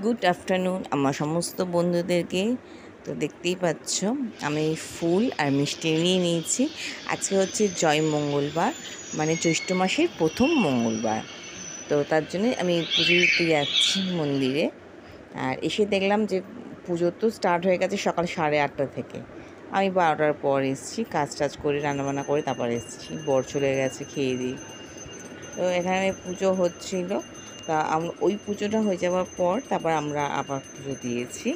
Good afternoon আমার সমস্ত বন্ধুদেরকে। তো দেখতেই পাচ্ছ আমি ফুল আর মিষ্টি নিয়ে নিয়েছি। আজকে হচ্ছে জয় মঙ্গলবার, মানে জ্যৈষ্ঠ মাসের প্রথম মঙ্গলবার। তো তার জন্যে আমি পুজো দিতে যাচ্ছি মন্দিরে। আর এসে দেখলাম যে পুজো তো স্টার্ট হয়ে গেছে সকাল 8:30 থেকে। আমি 12টার পর এসেছি, কাজ টাজ করে রান্নাবান্না করে তারপর এসেছি। বর চলে গেছে খেয়ে দিই। তো এখানে পুজো হচ্ছিল। তা ওই পুজোটা হয়ে যাওয়ার পর তারপর আমরা আবার পুজো দিয়েছি।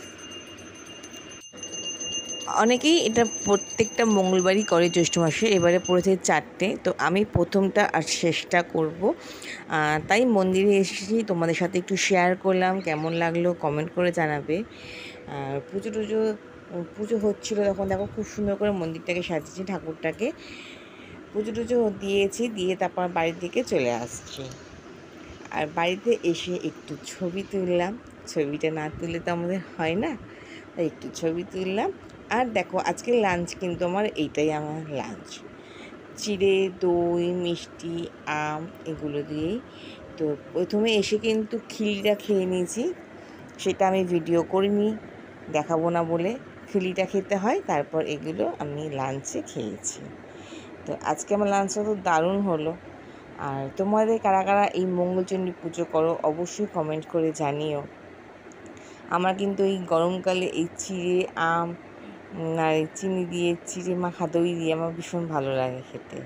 অনেকেই এটা প্রত্যেকটা মঙ্গলবারই করে জ্যৈষ্ঠ মাসে। এবারে পড়েছে 4টে, তো আমি প্রথমটা আর শেষটা করব। তাই মন্দিরে এসেছি, তোমাদের সাথে একটু শেয়ার করলাম। কেমন লাগলো কমেন্ট করে জানাবে। আর পুজো হচ্ছিলো তখন দেখো খুব সুন্দর করে মন্দিরটাকে সাজিয়েছি, ঠাকুরটাকে পুজো দিয়েছি, দিয়ে তারপর বাড়ির দিকে চলে আসছি। আর বাড়িতে এসে একটু ছবি তুললাম। ছবিটা না তুললে তো আমাদের হয় না, তাই একটু ছবি তুললাম। আর দেখো আজকে লাঞ্চ কিন্তু এইটাই আমার লাঞ্চ, চিড়ে, দই, মিষ্টি, আম এগুলো দিয়েই। তো প্রথমে এসে কিন্তু খিলিটা খেয়ে নিয়েছি, সেটা আমি ভিডিও করিনি, দেখাবো না বলে। খিলিটা খেতে হয়, তারপর এগুলো আমি লাঞ্চে খেয়েছি। তো আজকে আমার লাঞ্চটা তো দারুণ হলো। আর তোমাদের কারা কারা এই মঙ্গলচণ্ডী পুজো করো অবশ্যই কমেন্ট করে জানিও। আমার কিন্তু এই গরমকালে এই চিড়ে, আম আর চিনি দিয়ে চিড়ে মাখা দই দিয়ে আমার ভীষণ ভালো লাগে খেতে।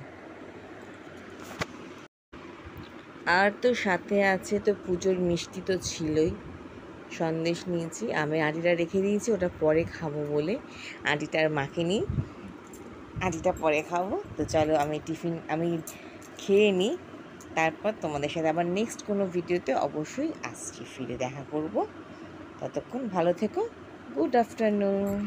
আর তো সাথে আছে তো পুজোর মিষ্টি তো ছিলই, সন্দেশ নিয়েছি। আমি আটিটা রেখে দিয়েছি, ওটা পরে খাবো বলে আটিটা আর মাখিনি, আটিটা পরে খাবো। তো চলো আমি খেয়ে নিই, তারপর তোমাদের সাথে আবার নেক্সট কোনো ভিডিওতে অবশ্যই আসছি, ফিরে দেখা করব। ততক্ষণ ভালো থেকো। Good afternoon.